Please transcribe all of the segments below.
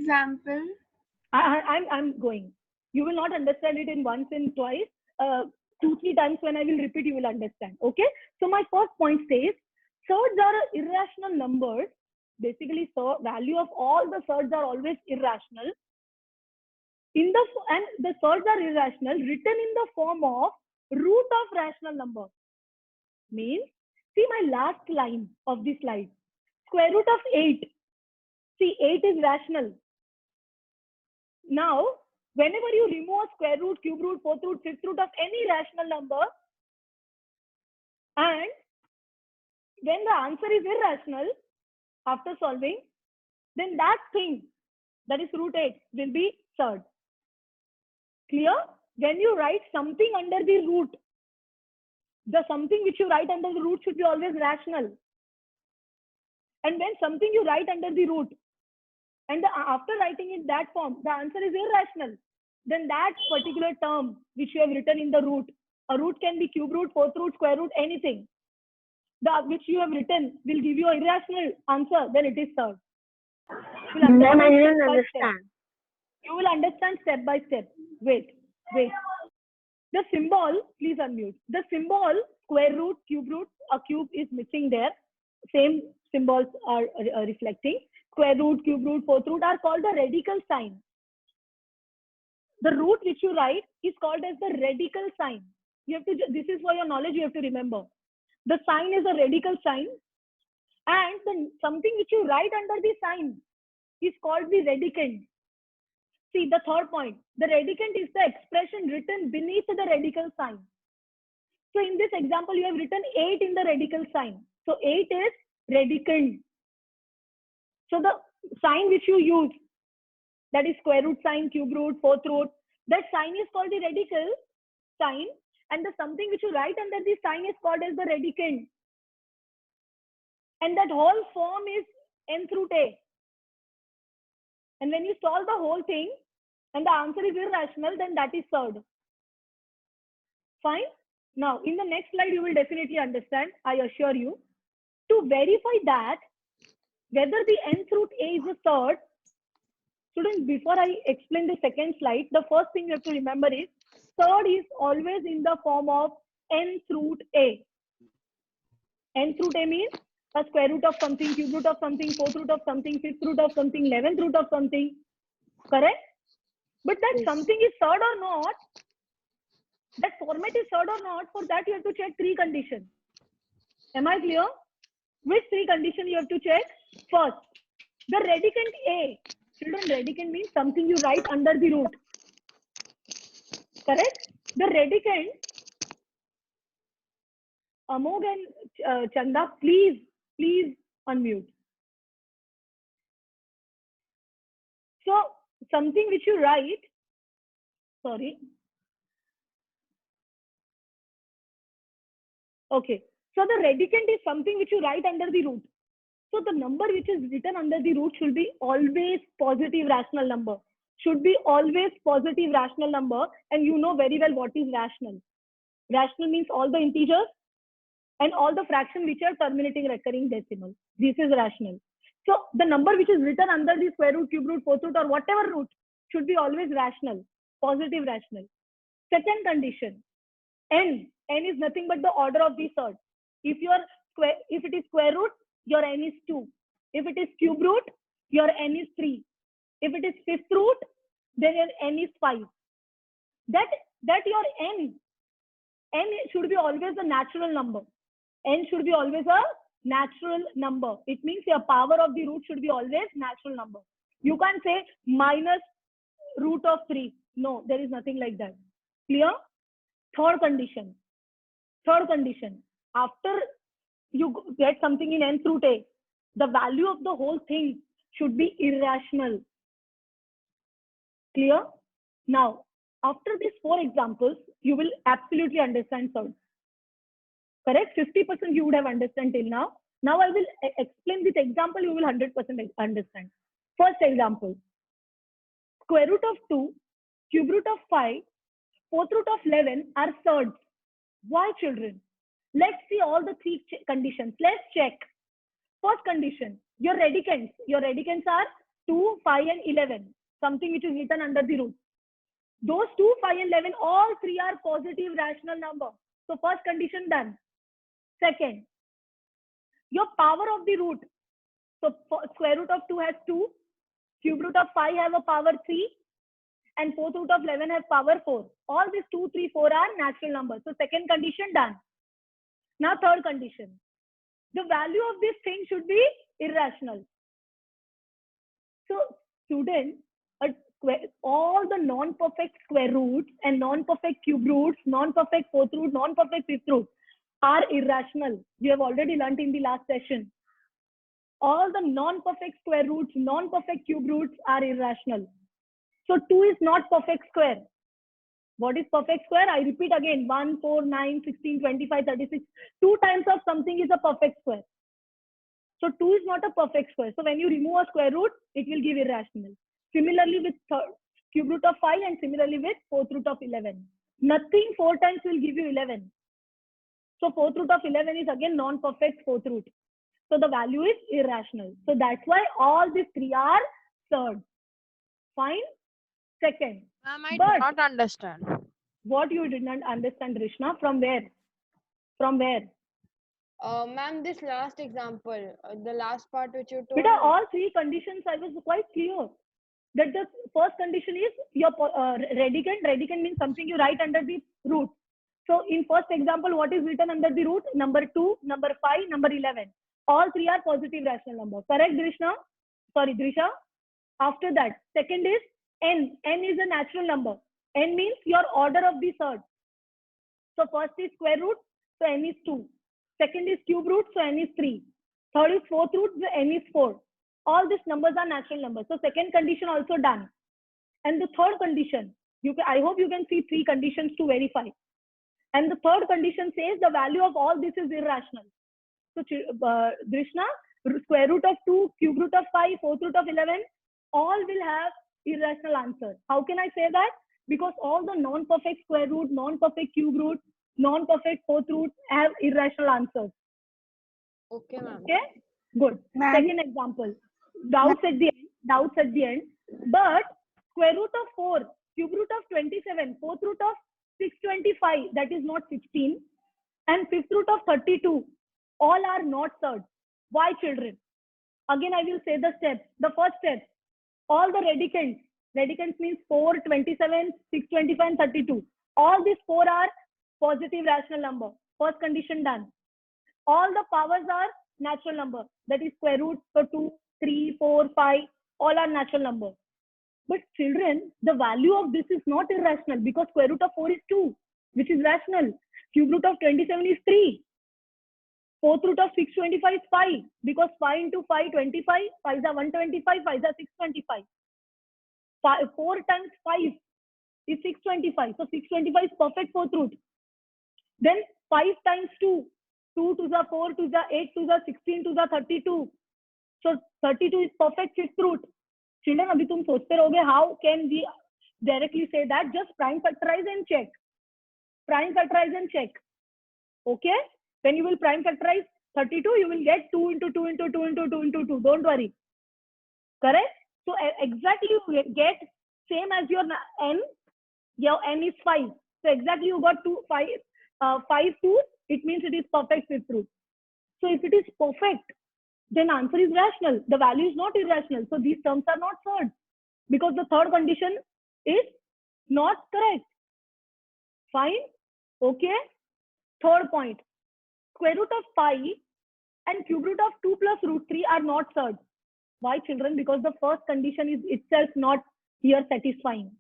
example? I'm going. You will not understand it in once and twice. 2-3 times when I will repeat, you will understand. Okay. So my first point says surds are irrational numbers. Basically, value of all the surds are always irrational. And the surds are irrational written in the form of root of rational number. Means, see my last line of the slide. Square root of 8. See, 8 is rational. Now, whenever you remove square root, cube root, fourth root, fifth root of any rational number, and when the answer is irrational after solving, then that thing, that is root 8, will be surd. Clear? When you write something under the root, the something which you write under the root should be always rational. And when something you write under the root, and after writing in that form, the answer is irrational, then that particular term which you have written in the root, a root can be cube root, fourth root, square root, anything, which you have written will give you an irrational answer, then it is surd. Ma'am, I didn't understand. You will understand step by step. Wait. The symbol, please unmute. The symbol, square root, cube root, a cube is missing there. Same symbols are reflecting. Square root, cube root, fourth root are called the radical sign. The root which you write is called as the radical sign. You have to. This is for your knowledge. You have to remember. The sign is a radical sign, and something which you write under the sign is called the radicand. See the third point. The radicand is the expression written beneath the radical sign. So in this example, you have written 8 in the radical sign. So 8 is radicand. So the sign which you use, that is square root sign, cube root, fourth root, that sign is called the radical sign, and the something which you write under the sign is called as the radicand. And that whole form is nth root a. And when you solve the whole thing and the answer is irrational, then that is surd. Fine. Now, in the next slide, you will definitely understand, I assure you. To verify that, whether the nth root a is a surd, students, before I explain the second slide, the first thing you have to remember is, surd is always in the form of nth root a. Nth root a means a square root of something, cube root of something, fourth root of something, fifth root of something, 11th root of something. Correct? But that something is surd or not, that format is surd or not, for that you have to check 3 conditions. Am I clear? Which 3 conditions you have to check? First, the radicand A. Children, radicand means something you write under the root. Correct? The radicand, Amog and Chanda, please unmute. So, something which you write, sorry. Okay. So, the radicand is something which you write under the root. So, the number which is written under the root should be always positive rational number. Should be always positive rational number. And you know very well what is rational. Rational means all the integers and all the fractions which are terminating recurring decimal. This is rational. So the number which is written under the square root, cube root, fourth root, or whatever root should be always rational, positive rational. Second condition, n is nothing but the order of the surd. If it is square root, your n is 2. If it is cube root, your n is 3. If it is fifth root, then your n is 5. That your n should be always a natural number. N should be always a natural number. It means your power of the root should be always natural number. You can't say minus root of 3. No, there is nothing like that. Clear? Third condition. After you get something in nth root a, the value of the whole thing should be irrational. Clear? Now, after these 4 examples, you will absolutely understand surd. Correct? 50% you would have understood till now. Now I will explain this example, you will 100% understand. First example, square root of 2, cube root of 5, fourth root of 11 are surds. Why, children? Let's see all the 3 conditions. Let's check. First condition, your radicands are 2, 5 and 11, something which is written under the root. Those 2, 5 and 11, all three are positive rational number. So first condition done. Second, your power of the root. So square root of 2 has 2, cube root of 5 have a power 3, and fourth root of 11 has power 4. All these 2, 3, 4 are natural numbers. So second condition done. Now third condition. The value of this thing should be irrational. So students, all the non-perfect square roots and non-perfect cube roots, non-perfect fourth root, non-perfect fifth root are irrational. We have already learned in the last session. All the non-perfect square roots, non-perfect cube roots are irrational. So 2 is not perfect square. What is perfect square? I repeat again, 1, 4, 9, 16, 25, 36. 2 times of something is a perfect square. So 2 is not a perfect square. So when you remove a square root, it will give irrational. Similarly with cube root of 5 and similarly with fourth root of 11. Nothing 4 times will give you 11. So fourth root of 11 is again non-perfect fourth root. So the value is irrational. So that's why all these three are third. Fine. Second. Ma'am, I do not understand. What you did not understand, Rishna? From where? From where? Ma'am, this last example, the last part which you told. Beta, all three conditions I was quite clear. That the first condition is your redicand. Redicand means something you write under the root. So in first example, what is written under the root? Number 2, number 5, number 11. All three are positive rational numbers. Correct, Drishna? Sorry, Drisha. After that, second is n. N is a natural number. N means your order of the third. So first is square root, so n is 2. Second is cube root, so n is 3. Third is fourth root, so n is 4. All these numbers are natural numbers. So second condition also done. And the third condition, I hope you can see 3 conditions to verify. And the third condition says the value of all this is irrational. So Drishna, square root of 2, cube root of 5, fourth root of 11, all will have irrational answer. How can I say that? Because all the non-perfect square root, non-perfect cube root, non-perfect fourth root have irrational answers. Okay, ma'am. Okay, good. Second example, doubts at the end. But square root of 4, cube root of 27, fourth root of 625, that is not 16, and fifth root of 32, all are not third. Why, children? Again, I will say the steps. The first step, all the radicands. Radicands means 4, 27, 625, and 32. All these 4 are positive rational number. First condition done. All the powers are natural number. That is square root. So 2, 3, 4, 5, all are natural numbers. But children, the value of this is not irrational because square root of 4 is 2, which is rational. Cube root of 27 is 3. Fourth root of 625 is 5 because 5 into 5, 25. 5s are 125, 5s are 625. 4 times 5 is 625. So 625 is perfect fourth root. Then 5 times 2. 2 to the 4 to the 8 to the 16 to the 32. So 32 is perfect fifth root. Children, abhi tum sochte rahoge, how can we directly say that? Just prime factorize and check. Prime factorize and check. Okay? When you will prime factorize 32, you will get 2 into 2 into 2 into 2 into 2. Don't worry. Correct? So exactly you get same as your n. Your n is 5. So exactly you got 5 2. It means it is perfect fifth root. So if it is perfect, then answer is rational. The value is not irrational. So these terms are not third because the third condition is not correct. Fine? Okay? Third point. Square root of 5 and cube root of 2 plus root 3 are not third. Why, children? Because the first condition is itself not here satisfying.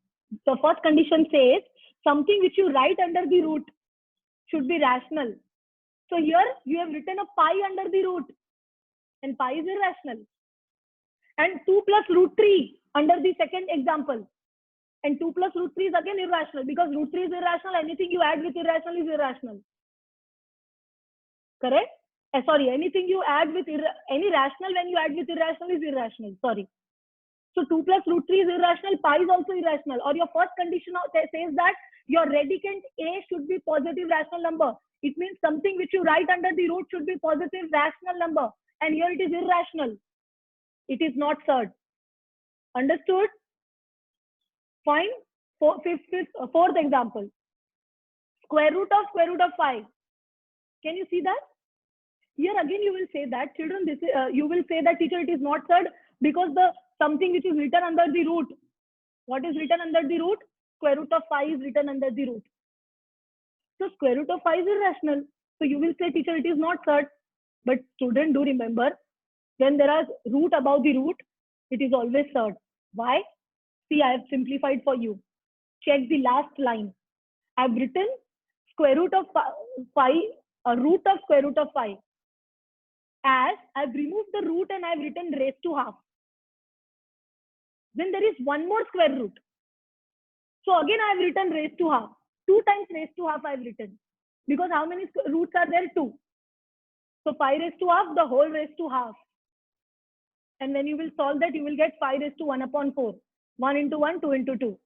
The first condition says something which you write under the root should be rational. So here you have written a pi under the root and pi is irrational. And 2 plus root 3 under the second example. And 2 plus root 3 is again irrational because root 3 is irrational. Anything you add with irrational is irrational. Correct? Sorry, anything you add with any rational when you add with irrational is irrational. Sorry. So 2 plus root 3 is irrational. Pi is also irrational. Or your first condition says that your radicand A should be positive rational number. It means something which you write under the root should be positive rational number. And here it is irrational. It is not third. Understood? Fine. Fourth example. Square root of 5. Can you see that? Here again you will say that, children, this is, you will say that, teacher, it is not third because the something which is written under the root. What is written under the root? Square root of 5 is written under the root. So square root of 5 is irrational. So you will say, teacher, it is not third. But student, do remember, when there is root above the root, it is always third. Why? See, I have simplified for you. Check the last line. I have written square root of 5, a root of square root of 5. As I have removed the root and I have written raised to half. Then there is one more square root. So again I have written raised to half. 2 times raised to half I have written. Because how many roots are there? 2. So 5 raised to half, the whole raised to half. And when you will solve that, you will get 5 raised to 1 upon 4. 1 into 1, 2 into 2.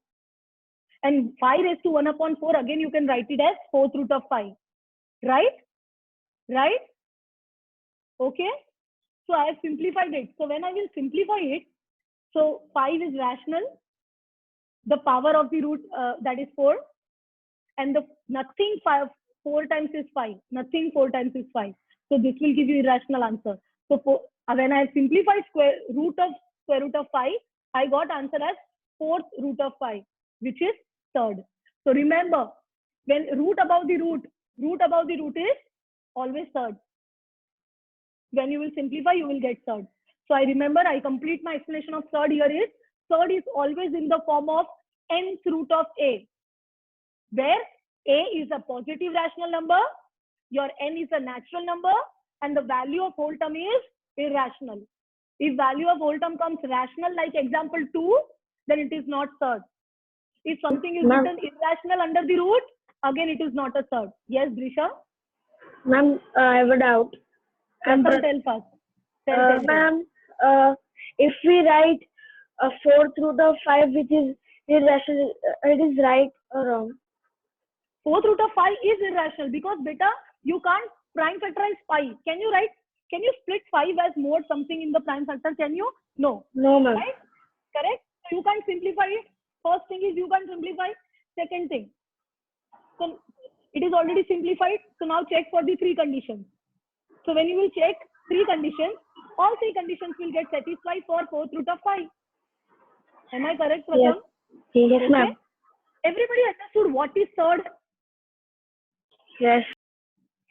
And 5 raised to 1 upon 4, again you can write it as 4th root of 5. Right? Right? Okay? So I have simplified it. So when I will simplify it, so 5 is rational. The power of the root, that is 4. And the nothing 4 times is 5. Nothing 4 times is 5. So this will give you irrational answer. So when I simplified square root of 5, I got answer as 4th root of 5, which is third. So remember, when root above the root is always third. When you will simplify, you will get third. So I remember, I complete my explanation of third here is, third is always in the form of nth root of a, where a is a positive rational number, your n is a natural number, and the value of whole term is irrational. If value of whole term comes rational, like example 2, then it is not third. If something is written irrational under the root, again it is not a third. Yes, Drisha? Ma'am, I have a doubt. Tell first. Tell. Ma'am, if we write a 4th root of 5, which is irrational, it is right or wrong? 4th root of 5 is irrational because, beta, you can't prime factorize 5. Can you split 5 as mod something in the prime factor? Can you? No. No, ma'am. Right? Correct? So you can't simplify it. First thing is you can't simplify. Second thing, so it is already simplified. So now check for the 3 conditions. So when you will check 3 conditions, all 3 conditions will get satisfied for 4th root of 5. Am I correct, Pratham? Yes, ma'am. Okay? Everybody understood what is third? Yes.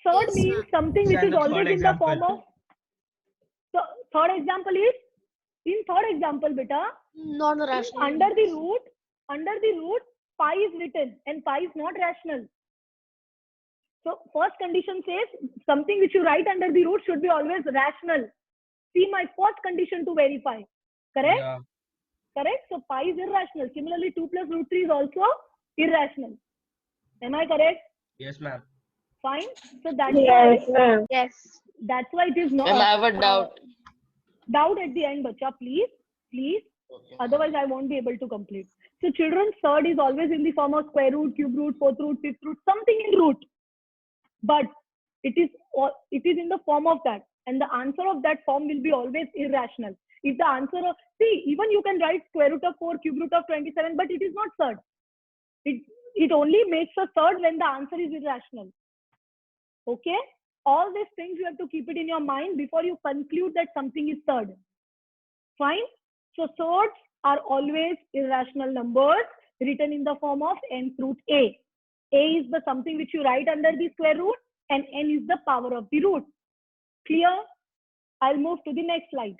Third means something which is always in the form of. So third example is, in third example, beta, Non-rational. under the root, 5 is written and 5 is not rational. So first condition says something which you write under the root should be always rational. See my first condition to verify. Correct? Yeah. Correct? So pi is irrational. Similarly, 2 plus root 3 is also irrational. Am I correct? Yes, ma'am. Fine. So that's Yes, why, ma'am. Yes. that's why it is not. Ma'am, I have a doubt. Doubt at the end, bacha, please. Please. Okay. Otherwise, I won't be able to complete. So children, third is always in the form of square root, cube root, 4th root, 5th root, something in root. But it is in the form of that. And the answer of that form will be always irrational. If the answer of, see, even you can write square root of 4, cube root of 27, but it is not third. It only makes a third when the answer is irrational. Okay? All these things you have to keep it in your mind before you conclude that something is third. Fine? So thirds are always irrational numbers written in the form of nth root a. A is the something which you write under the square root and n is the power of the root. Clear? I'll move to the next slide.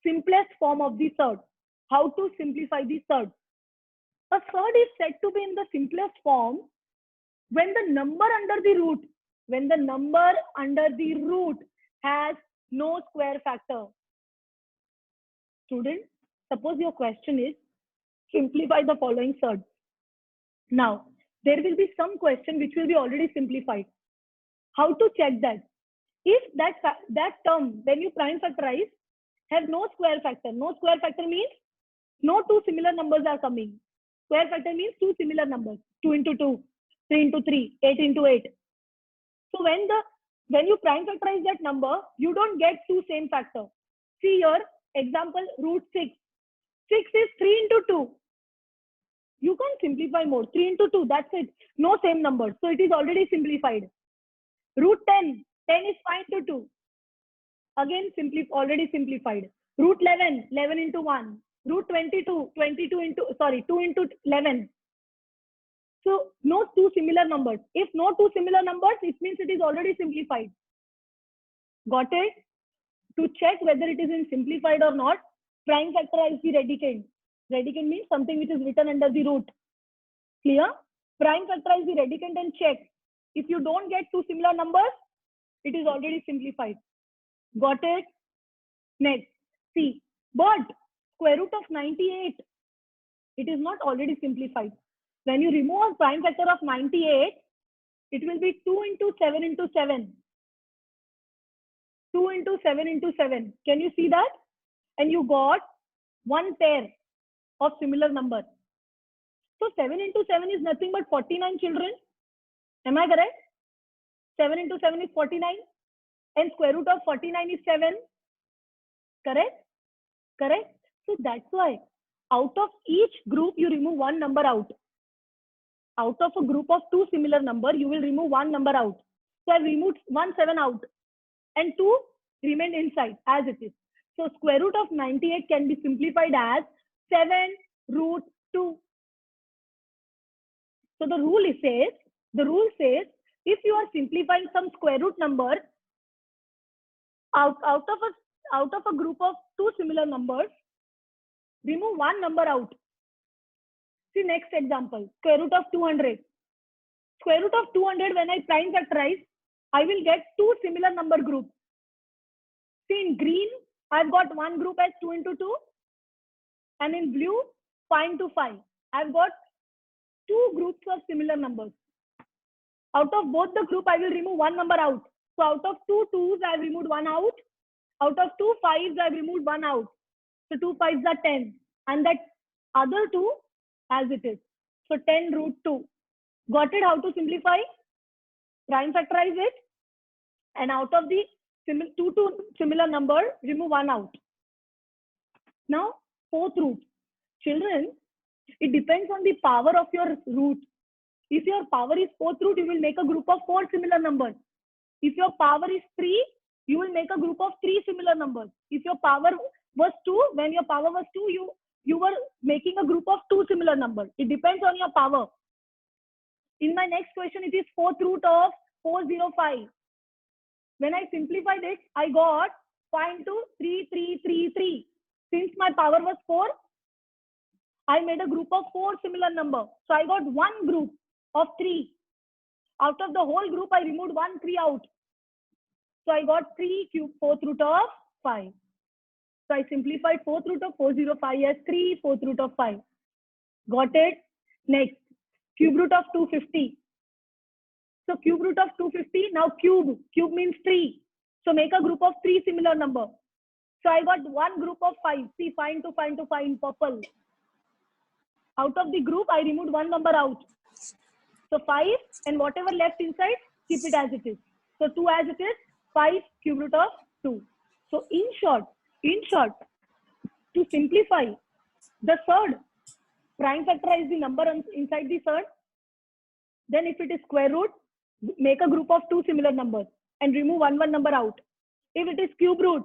Simplest form of the third. How to simplify the third? A third is said to be in the simplest form when the number under the root, has no square factor. Student, suppose your question is simplify the following third. Now, there will be some question which will be already simplified. How to check that? If that term, when you prime factorize, have no square factor. No square factor means no 2 similar numbers are coming. Square factor means 2 similar numbers. 2 into 2, 3 into 3, 8 into 8. So when you prime factorize that number, you don't get 2 same factor. See here, example root 6. 6 is 3 into 2. You can't simplify more. 3 into 2, that's it. No same numbers. So it is already simplified. Root 10. 10 is 5 into 2. Again, already simplified. Root 11. 11 into 1. Root 22. 2 into 11. So no two similar numbers. If no two similar numbers, it means it is already simplified. Got it? To check whether it is in simplified or not, prime factorize the radicand. Radicand means something which is written under the root. Clear? Prime factorize the radicand and check. If you don't get two similar numbers, it is already simplified. Got it? Next, see, but square root of 98, it is not already simplified. When you remove a prime factor of 98, it will be 2 into 7 into 7. 2 into 7 into 7. Can you see that? And you got one pair of similar numbers. So 7 into 7 is nothing but 49 children. Am I correct? 7 into 7 is 49. And square root of 49 is 7. Correct? Correct? So that's why out of each group, you remove one number out. Out of a group of two similar numbers, you will remove one number out. So I've removed 1 7 out. And 2 remained inside as it is. So square root of 98 can be simplified as 7 root 2. So the rule says, if you are simplifying some square root number out of a group of two similar numbers, remove one number out. See next example, square root of 200. Square root of 200, when I prime factorize, I will get two similar number groups. See in green, I've got one group as 2 into 2. And in blue, 5 into 5. I've got two groups of similar numbers. Out of both the group, I will remove one number out. So out of 2 2s, I've removed one out. Out of 2 5s, I've removed one out. So 2 5s are 10. And that other 2 as it is. So 10 root 2. Got it? How to simplify? Prime factorize it. And out of the two similar number, remove one out. Now, fourth root. Children, it depends on the power of your root. If your power is fourth root, you will make a group of 4 similar numbers. If your power is 3, you will make a group of 3 similar numbers. If your power was 2, when your power was 2, you were making a group of 2 similar numbers. It depends on your power. In my next question, it is fourth root of 405. When I simplified it, I got 5 into 3, 3, 3, 3. Since my power was 4, I made a group of 4 similar numbers. So I got one group of 3. Out of the whole group, I removed 1 3 out. So I got 3 cube fourth root of 5. So I simplified fourth root of 405 as 3 fourth root of 5. Got it? Next, cube root of 250. So cube root of 250, now cube. Cube means 3. So make a group of 3 similar number. So I got one group of 5. See, 5 into 5 into 5 in purple. Out of the group, I removed one number out. So 5 and whatever left inside, keep it as it is. So 2 as it is, 5 cube root of 2. So in short, to simplify the third, prime factorize the number inside the third. Then if it is square root, make a group of 2 similar numbers and remove one number out. If it is cube root,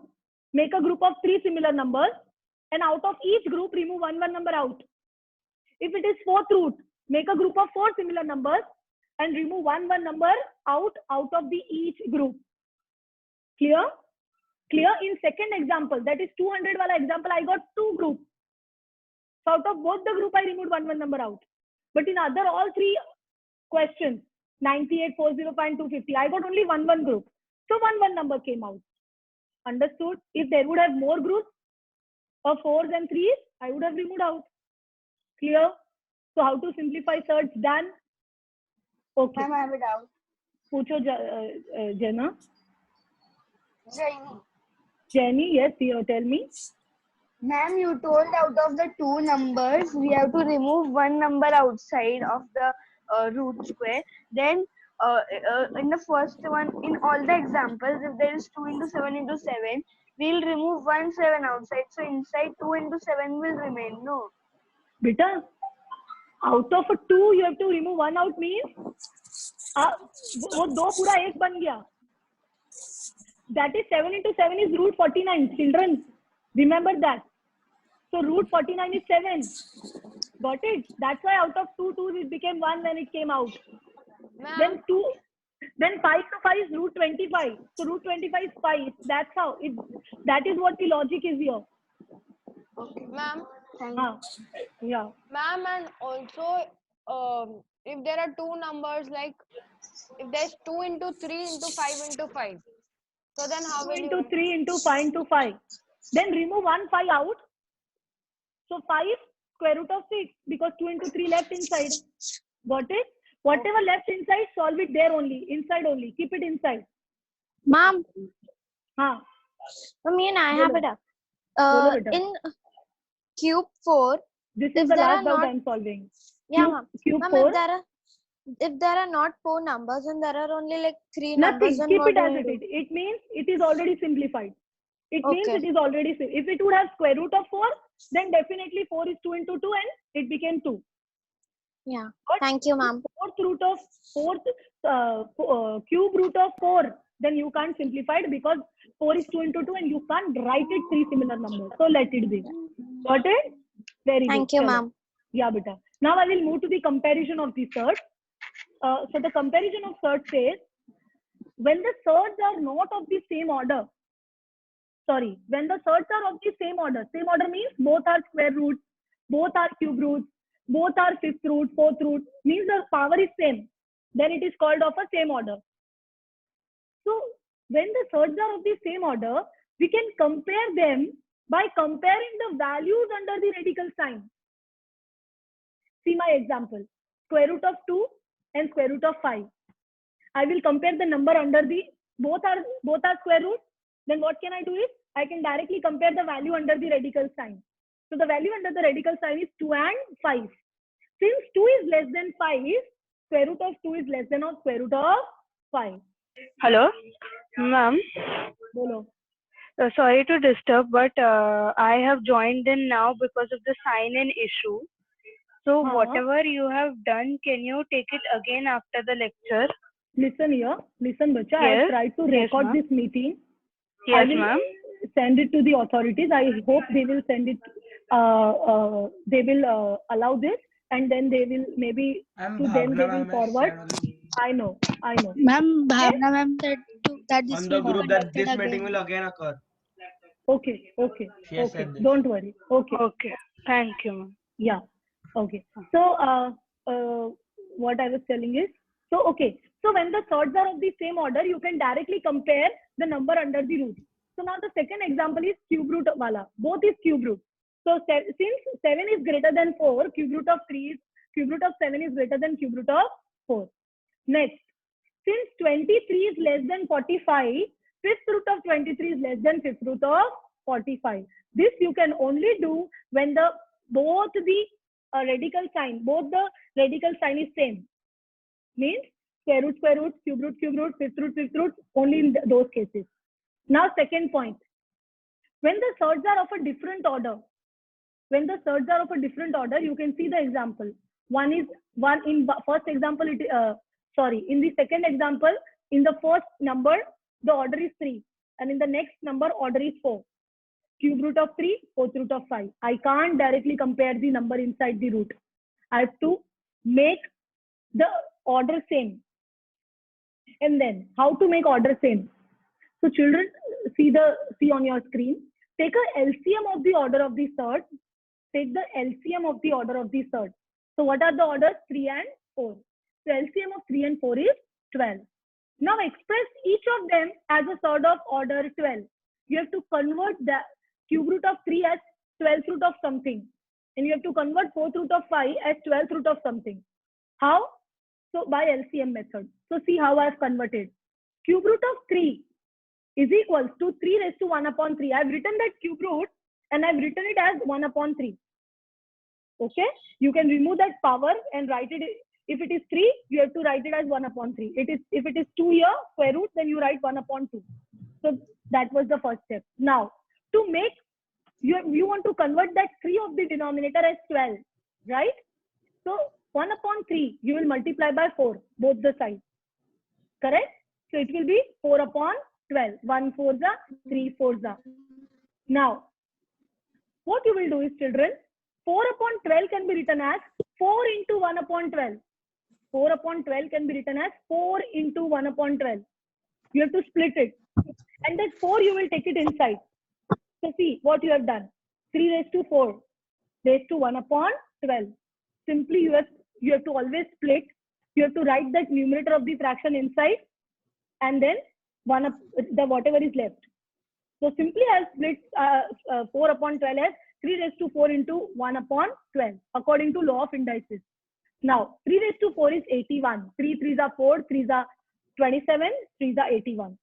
make a group of 3 similar numbers and out of each group, remove one number out. If it is fourth root, make a group of 4 similar numbers and remove one number out of the each group. Clear? Clear? In second example, that is 200 wala example, I got 2 groups. So out of both the group, I removed one number out. But in other all 3 questions, 98, 405 and 250, I got only one group. So one number came out. Understood? If there would have more groups of 4s and 3s, I would have removed out. Clear? So how to simplify thirds? Done? Okay. Ma'am, I have a doubt. Pucho, Jenna. Jenny. Jenny, yes, tell me. Ma'am, you told out of the 2 numbers, we have to remove one number outside of the root square. Then in the first one, in all the examples, if there is 2 into 7 into 7, we'll remove 1 7 outside. So inside 2 into 7 will remain. No. Beta, out of a 2 you have to remove 1 out means वो 2 पूरा 1 बन गया. That is 7 into 7 is root 49. Children, remember that. So root 49 is 7. Got it? That's why out of 2 2s it became 1 when it came out. Ma'am, Then 5 to 5 is root 25. So root 25 is 5. That's how it. That is what the logic is here. ma'am, Yeah. ma'am, and also, if there are two numbers, like if there's 2 into 3 into 5 into 5, so then how 2 will into you? 3 into 5 into 5. Then remove 1 5 out. So 5 square root of 6 because 2 into 3 left inside. Got it? Whatever left inside, solve it there only. Inside only. Keep it inside. Ma'am, हाँ. me and I have it up. Bolo beta. In cube 4, This if is the there last are doubt not- I'm solving. yeah, ma'am. Cube Ma'am, 4. if there are not 4 numbers and there are only like 3 Nothing. numbers, then Keep what it do as we it do? is. It means it is already simplified. It means Okay. it is already if it would have square root of 4, then definitely 4 is 2 into 2 and it became 2. Yeah. But Thank you, ma'am. Cube root of 4, then you can't simplify it because 4 is 2 into 2 and you can't write it 3 similar numbers. So let it be. Got it? Very Thank good. you, Chalo. ma'am. Yeah, beta. Now I will move to the comparison of the surds. So the comparison of surds says when the surds are not of the same order. Sorry, when the surds are of the same order means both are square roots, both are cube roots, both are fifth root, fourth root, means the power is same. Then it is called of a same order. So when the surds are of the same order, we can compare them by comparing the values under the radical sign. See my example, square root of 2 and square root of 5. I will compare the number under the, both are square roots. Then what can I do is, I can directly compare the value under the radical sign. So the value under the radical sign is 2 and 5. Since 2 is less than 5, square root of 2 is less than or square root of 5. Hello, ma'am. Bolo. Sorry to disturb, but I have joined in now because of the sign-in issue. So whatever you have done, can you take it again after the lecture? Listen here. Listen, bacha. I Yes. have tried to Yes, record ma'am. this meeting. Yes, I will ma'am. send it to the authorities. I hope they will send it. They will allow this, and then they will maybe I'm to them they Bhavna will ma'am forward. has shared I know. Ma'am, Bhavna ma'am said that this on the will be group that this conducted meeting again. will again occur. Okay. She has said this. Don't worry. Okay. Okay. Thank you, ma'am. Yeah. Okay. So what I was telling is, so okay. So when the surds are of the same order, you can directly compare the number under the root. So now the second example is cube root wala. Both is cube root. So since 7 is greater than 4, cube root of 7 is greater than cube root of 4. Next, since 23 is less than 45, fifth root of 23 is less than fifth root of 45. This you can only do when both the radical sign is same. Means square root, cube root, fifth root, only in those cases. Now second point, when the surds are of a different order, you can see the example. In first example, in the second example, in the first number, the order is 3. And in the next number, order is 4. Cube root of 3, fourth root of 5. I can't directly compare the number inside the root. I have to make the order same. And then, how to make order same? So children, see on your screen. Take a LCM of the order of the surd. Take the LCM of the order of the surd. So what are the orders? 3 and 4. So LCM of 3 and 4 is 12. Now express each of them as a surd of order 12. You have to convert the cube root of 3 as 12th root of something. And you have to convert 4th root of 5 as 12th root of something. How? So by LCM method. So see how I have converted. Cube root of 3 is equals to 3 raised to 1 upon 3. I have written that cube root and I have written it as 1 upon 3. Okay? You can remove that power and write it. If it is 3, you have to write it as 1 upon 3. If it is 2 here, square root, then you write 1 upon 2. So that was the first step. Now, to make, you want to convert that 3 of the denominator as 12, right? So 1 upon 3, you will multiply by 4, both the sides. Correct? So it will be 4 upon 12. 1 4 za, 3 4 za. Now, what you will do is, children, 4 upon 12 can be written as 4 into 1 upon 12. 4 upon 12 can be written as 4 into 1 upon 12. You have to split it. And that 4 you will take it inside. So see what you have done. 3 raised to 4 raised to 1 upon 12. Simply you have to always split. You have to write that numerator of the fraction inside, and then whatever is left. So simply I'll split 4 upon 12 as 3 raised to 4 into 1 upon 12 according to law of indices. Now 3 raised to 4 is 81. 3 3s are 4, 3s are 27, 3s are 81.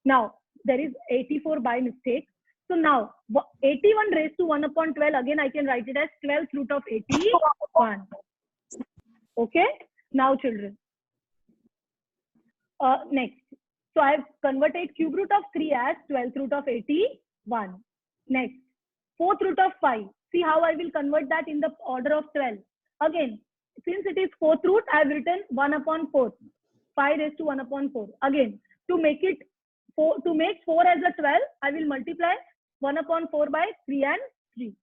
Now there is 84 by mistake. So now 81 raised to 1 upon 12, again I can write it as 12th root of 81. Okay. Now children, next. So I have converted cube root of 3 as 12th root of 81. Next, 4th root of 5. See how I will convert that in the order of 12. Again, since it is 4th root, I have written 1 upon 4. 5 raised to 1 upon 4. Again, to make 4 as a 12, I will multiply 1 upon 4 by 3 and 3.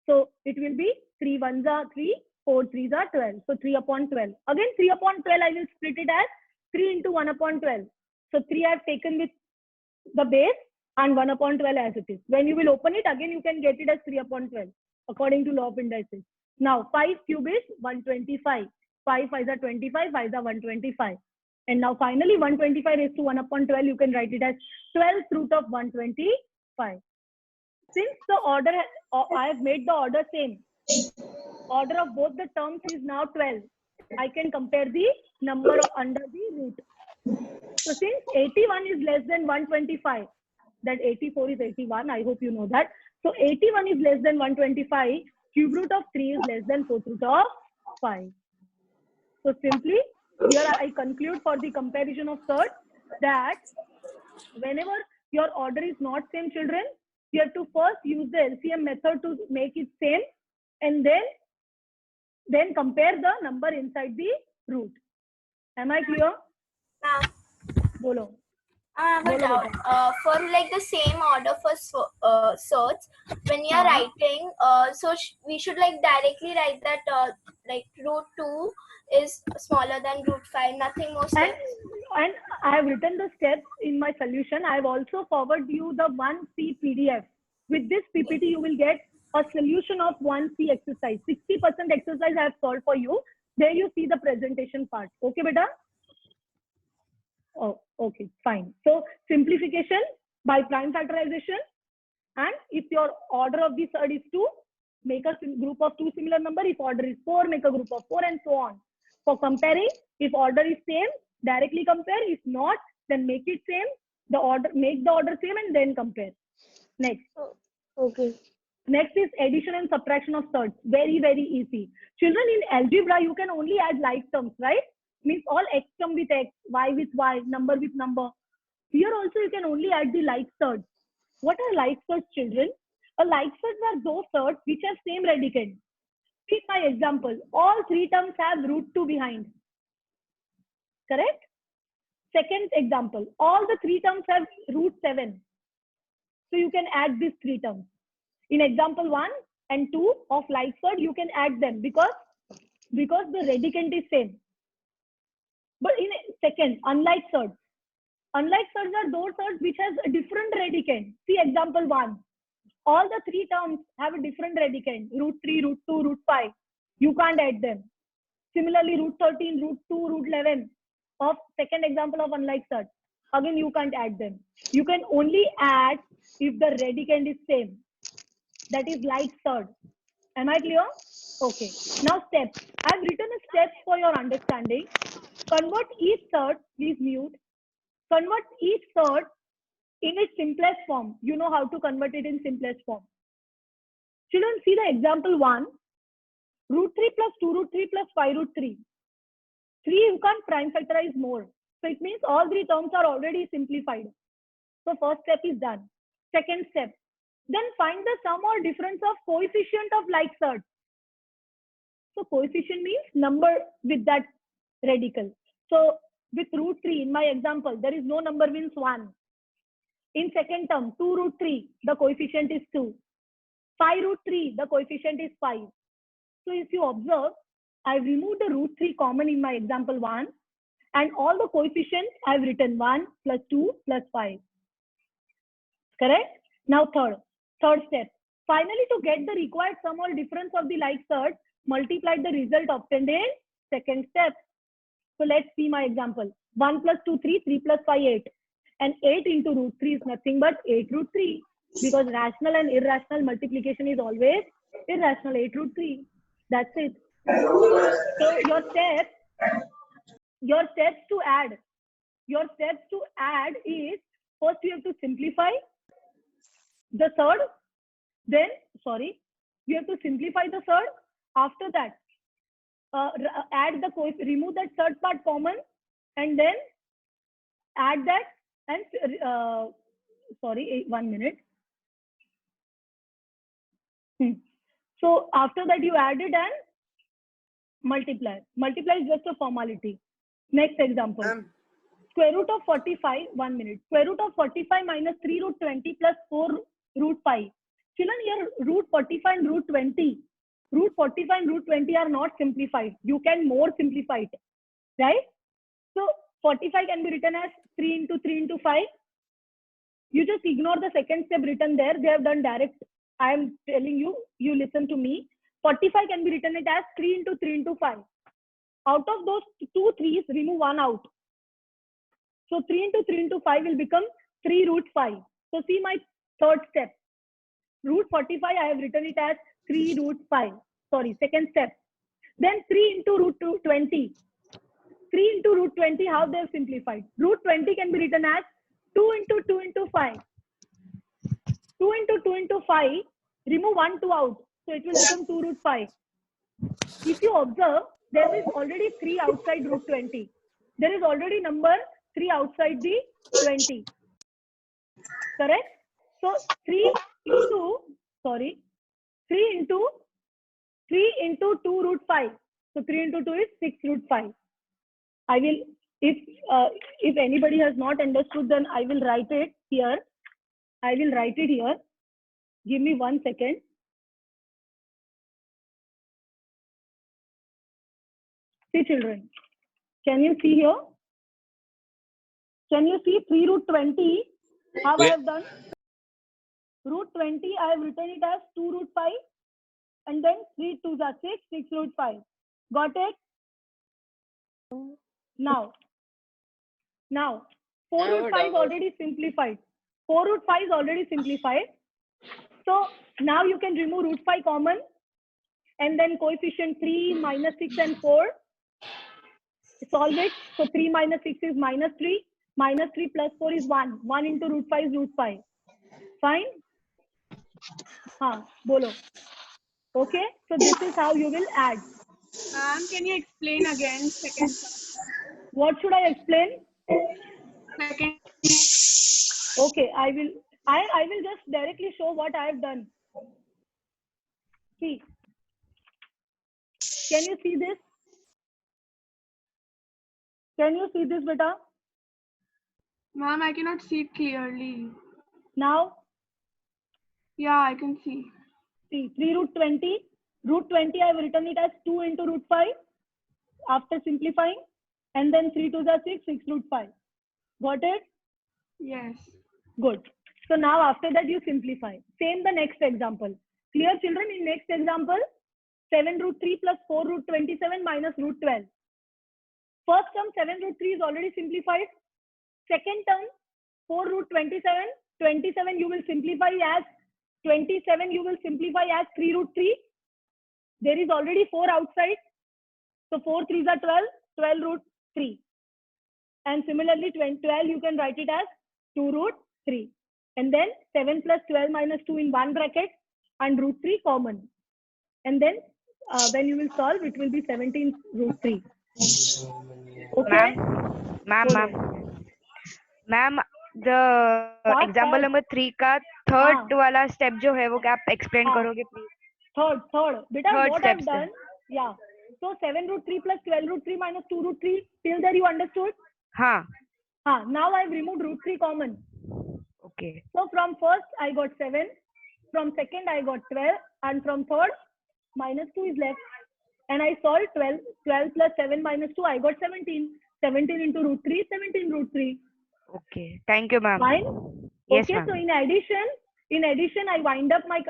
So it will be 3 1s are 3, 4 3s are 12. So 3 upon 12. Again, 3 upon 12, I will split it as 3 into 1 upon 12. So 3 I have taken with the base and 1 upon 12 as it is. When you will open it, again you can get it as 3 upon 12 according to law of indices. Now 5 cube is 125. 5 5s are 25, 5s are 125. And now finally 125 raised to 1 upon 12, you can write it as 12th root of 125. Since the order, I have made the order same. Order of both the terms is now 12. I can compare the number under the root. So since 81 is less than 125, that 84 is 81, I hope you know that. So 81 is less than 125, cube root of 3 is less than 4th root of 5. So simply, here I conclude for the comparison of third that whenever your order is not same, children, you have to first use the LCM method to make it same, and then compare the number inside the root. Am I clear? Bolo. I have a doubt. For like the same order for search, when you are writing, so we should like directly write that like root 2 is smaller than root 5, nothing more steps. And I have written the steps in my solution. I have also forwarded you the 1C PDF. With this PPT, you will get a solution of 1C exercise. 60% exercise I have solved for you. There you see the presentation part. Okay, beta? Oh, okay, fine. So simplification by prime factorization. And if your order of the third is 2, make a group of 2 similar number. If order is 4, make a group of 4 and so on. For comparing, if order is same, directly compare. If not, then make it same. Make the order same and then compare. Next. Okay. Next is addition and subtraction of thirds. Very, very easy. Children, in algebra, you can only add like terms, right? Means all x term with x, y with y, number with number. Here also you can only add the like thirds. What are like thirds, children? A like thirds are those thirds which have same radicand. See my example. All 3 terms have root 2 behind. Correct? Second example. All the 3 terms have root 7. So you can add these 3 terms. In example 1 and 2 of like third, you can add them because the radicand is same. But in second, unlike thirds are those thirds which has a different radicand. See example 1. All the 3 terms have a different radicand. Root 3, root 2, root 5. You can't add them. Similarly, root 13, root 2, root 11 of second example of unlike thirds. Again, you can't add them. You can only add if the radicand is same. That is like third. Am I clear? Okay. Now steps. I have written a steps for your understanding. Convert each third. Please mute. Convert each third in its simplest form. You know how to convert it in simplest form. Children, see the example 1. Root 3 plus 2 root 3 plus 5 root 3. 3 you can't prime factorize more. So it means all 3 terms are already simplified. So first step is done. Second step, then find the sum or difference of coefficient of like surds. So coefficient means number with that radical. So with root 3 in my example, there is no number means 1. In second term, 2 root 3, the coefficient is 2. 5 root 3, the coefficient is 5. So if you observe, I've removed the root 3 common in my example 1, and all the coefficients I've written 1 plus 2 plus 5. Correct? Now third step. Finally, to get the required sum or difference of the like surds, multiply the result obtained in second step. So let's see my example. 1 plus 2, 3, 3 plus 5, 8. And 8 into root 3 is nothing but 8 root 3. Because rational and irrational multiplication is always irrational, 8 root 3. That's it. So your steps to add is, first you have to simplify the third. Then, you have to simplify the third. After that, add the remove that third part common, and then add that and 1 minute. So after that you add it and multiply. Multiply is just a formality. Next example. Square root of 45, 1 minute. Square root of 45 minus 3 root 20 plus 4 root 5. Children, here root 45 and root 20. Root 45 and root 20 are not simplified. You can more simplify it, right? So 45 can be written as 3 into 3 into 5. You just ignore the second step written there. They have done direct. I am telling you, you listen to me. 45 can be written it as 3 into 3 into 5. Out of those 2 3's, remove 1 out. So 3 into 3 into 5 will become 3 root 5. So see my third step. Root 45, I have written it as 3 root 5. Second step. Then 3 into root 20. 3 into root 20, how they have simplified. Root 20 can be written as 2 into 2 into 5. 2 into 2 into 5, remove 1 2 out. So it will become 2 root 5. If you observe, there is already 3 outside root 20. There is already number 3 outside the 20. Correct? So 3 into 2 root 5. So 3 into 2 is 6 root 5. I will, if anybody has not understood, then I will write it here. Give me 1 second. See children, can you see here? Can you see 3 root 20? How I have done? Root 20, I have written it as 2 root 5. And then 3 2s are 6, 6 root 5. Got it? Now 4 root 5 is already simplified. 4 root 5 is already simplified. So now you can remove root 5 common, and then coefficient 3, minus 6 and 4. Solve it. So 3 minus 6 is minus 3. Minus 3 plus 4 is 1. 1 into root 5 is root 5. Fine? Bolo. Okay. So this is how you will add. Ma'am, can you explain again second? What should I explain? Second. Okay, I will just directly show what I have done. See. Can you see this? Can you see this, beta? Ma'am, I cannot see it clearly. Now? Yeah, I can see. See, 3 root 20. Root 20, I have written it as 2 into root 5 after simplifying. And then 3 2s are 6, 6 root 5. Got it? Yes. Good. So now after that you simplify. Same the next example. Clear children? In next example, 7 root 3 plus 4 root 27 minus root 12. First term 7 root 3 is already simplified. Second term 4 root 27. 27 you will simplify as 27 you will simplify as 3 root 3. There is already 4 outside. So 4 3s are 12. 12 root 3. And similarly 12 you can write it as 2 root 3. And then 7 plus 12 minus 2 in one bracket and root 3 common. And then when you will solve, it will be 17 root 3. Okay? Ma'am, the Fast, example fast. number 3 का third हाँ. वाला step जो है वो क्या आप explain हाँ. करोगे please? Third. Beta, Third what step I've से. done, yeah. So 7 root 3 plus 12 root 3 minus 2 root 3. Till there you understood? हाँ. Now I've removed root 3 common. Okay. So from first I got 7. From second I got 12. And from third, minus 2 is left. And I solved 12. 12 plus 7 minus 2, I got 17. 17 into root 3, 17 root 3. Okay. Thank you, ma'am. Fine? Yes, Okay, ma'am. so in addition, I wind up my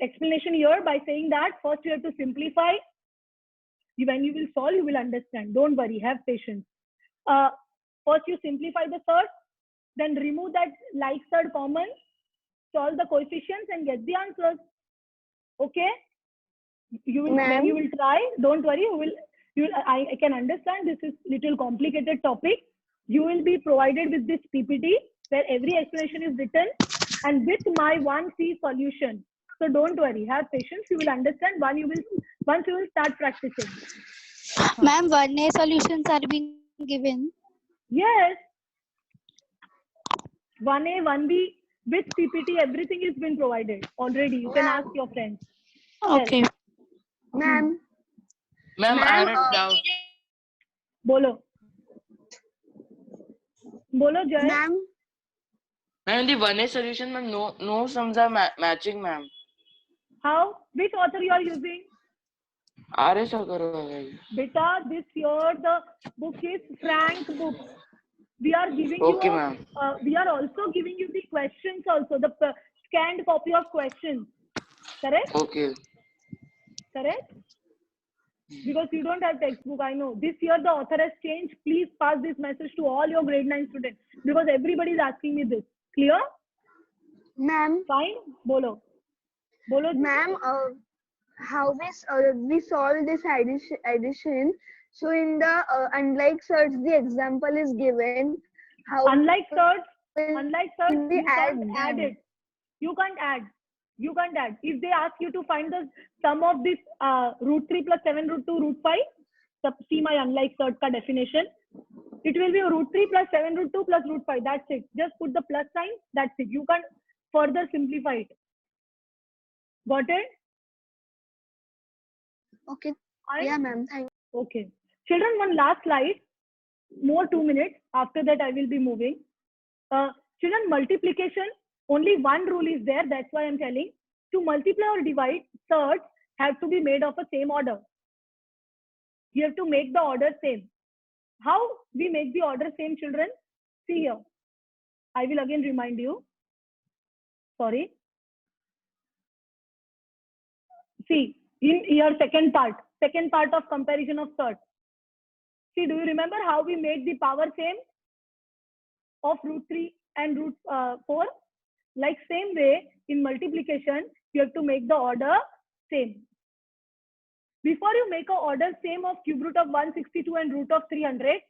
explanation here by saying that first you have to simplify. When you will solve, you will understand. Don't worry, have patience. First you simplify the third, then remove that like third common, solve the coefficients and get the answers. Okay? When you will try, don't worry, I can understand this is little complicated topic. You will be provided with this PPT where every explanation is written and with my 1C solution. So don't worry, have patience. You will understand once you will start practicing. Ma'am, 1A solutions are being given. Yes. 1A, 1B with PPT, everything is been provided already. You can ask your friends. Okay. Ma'am. Ma'am, I had a doubt. Bolo, Jay. Ma'am. Ma'am, the 1A solution, ma'am, no sums are matching, ma'am. How? Which author you are using? RS Agarwal. Beta, this year the book is Frank book. We are giving Okay, you. ma'am. We are also giving you the questions also, the scanned copy of questions. Correct? Okay. Correct? Because you don't have textbook, I know. This year the author has changed. Please pass this message to all your grade 9 students because everybody is asking me this. Clear? Ma'am. Fine? Bolo. Ma'am, how we solve this addition? So in the unlike search, the example is given. How unlike search, we you can't add it. You can't add. If they ask you to find the sum of this root 3 plus 7 root 2 root 5, see my unlike search ka definition. It will be root 3 plus 7 root 2 plus root 5. That's it. Just put the plus sign. That's it. You can't further simplify it. Got it? Okay. Yeah, ma'am. Thank you. Okay. Children, one last slide. More 2 minutes. After that, I will be moving. Children, multiplication. Only one rule is there. That's why I'm telling. To multiply or divide, surds have to be made of a same order. You have to make the order same. How we make the order same, children? See here. I will again remind you. Sorry. See, in your second part of comparison of surds. See, do you remember how we made the power same of root 3 and root 4? Like same way, in multiplication, you have to make the order same. Before you make an order same of cube root of 162 and root of 300,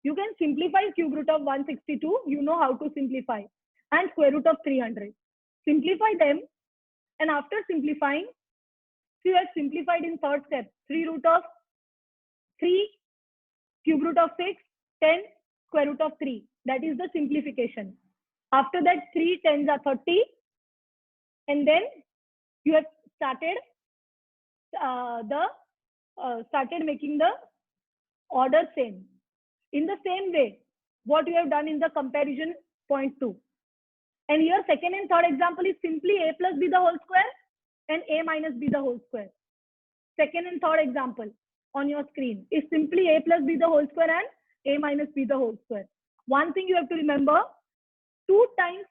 you can simplify cube root of 162. You know how to simplify. And square root of 300. Simplify them. And after simplifying, so you have simplified in third step. 3 root of 3, cube root of 6, 10, square root of 3. That is the simplification. After that, 3 tens are 30. And then you have started started making the order same. In the same way, what you have done in the comparison point 2. And here second and third example is simply a plus b the whole square and a minus b the whole square. Second and third example on your screen is simply a plus b the whole square and a minus b the whole square. One thing you have to remember, 2 times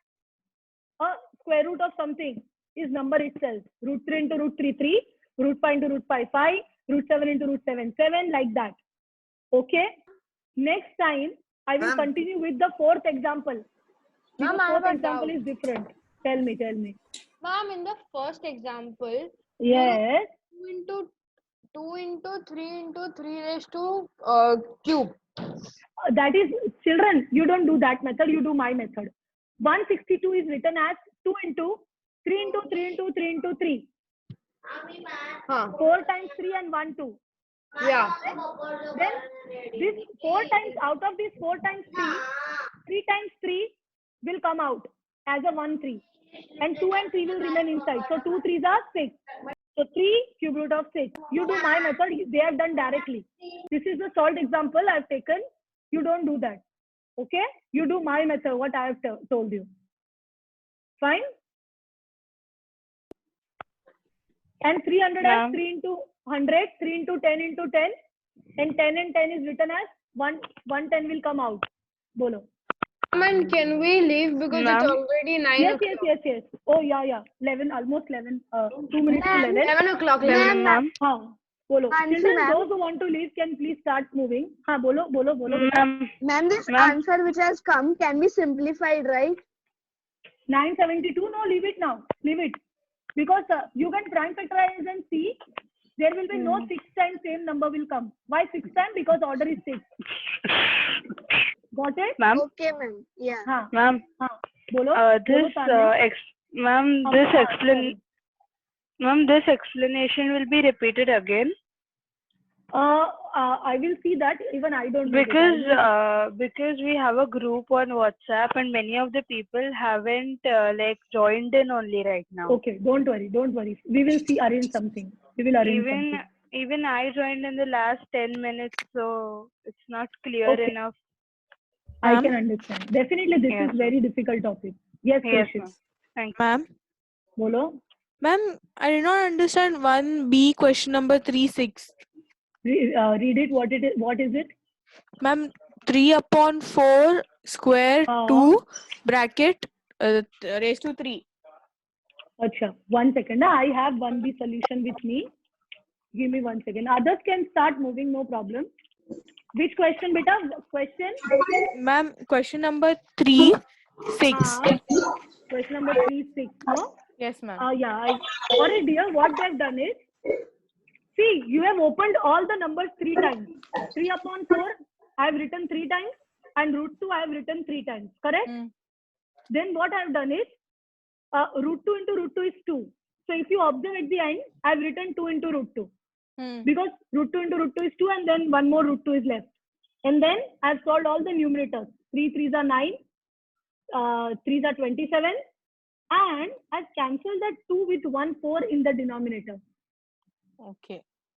a square root of something is number itself. Root 3 into root 3, 3. Root 5 into root 5, 5. Root 7 into root 7, 7. Like that. Okay. Next time, I will continue with the fourth example. Ma'am, The fourth example is different. Tell me. Ma'am, in the first example, Yes. 2 into 3 into 3 raised to cube. That is, children, you don't do that method. You do my method. 162 is written as 2 into 3 into 3 into 3 into 3. 4 times 3 and 1, 2. Yeah. Then this 4 times, out of this 4 times 3, 3 times 3 will come out as a 1 3. And 2 and 3 will remain inside. So 2 3s are 6. So 3 cube root of 6. You do my method. They have done directly. This is the solved example I've taken. You don't do that. Okay? You do my method, what I have told you. Fine? And 300 as 3 into 100, 3 into 10 into 10. And 10 and 10 is written as 110 will come out. Bolo. And can we leave because it's already 9 Yes, o'clock? yes. Oh, yeah. 11, almost 11. 2 minutes to 11. 11 o'clock. 11, ma'am. Bolo. Answer, Children, ma'am. those who want to leave can please start moving. Bolo. Ma'am, this Ma'am. answer which has come can be simplified, right? 972. No, leave it now. Leave it. Because you can prime factorize and see there will be no 6 times same number will come. Why 6 times? Because order is 6. Got it? Ma'am. Okay, ma'am. Yeah. Ma'am. Bolo. This ma'am, this explanation will be repeated again. I will see that. Even I don't know. Because we have a group on WhatsApp and many of the people haven't joined in only right now. Okay, don't worry. We will arrange something. Even I joined in the last 10 minutes, so it's not clear enough. I can understand. Definitely, this is very difficult topic. Yes, ma'am. Thank you. Ma'am. Bolo. Ma'am, I did not understand 1B question number 36. Read it. What is it? Ma'am, 3/4 square 2 bracket raised to 3. Acha, 1 second. I have 1B solution with me. Give me 1 second. Others can start moving, no problem. Which question, beta? Question? Ma'am, question number 3, 6. Question number 3, 6. No? Yes, ma'am. Alright, dear. What they've done is, see, you have opened all the numbers 3 times. 3/4, I have written 3 times, and √2, I have written 3 times. Correct? Then what I have done is, √2 into √2 is 2. So if you observe at the end, I have written 2 into √2. Because √2 into √2 is 2, and then one more √2 is left. And then I have solved all the numerators. 3 3s are 9, 3s are 27, and I've cancelled that 2 with 1 4 in the denominator. Okay.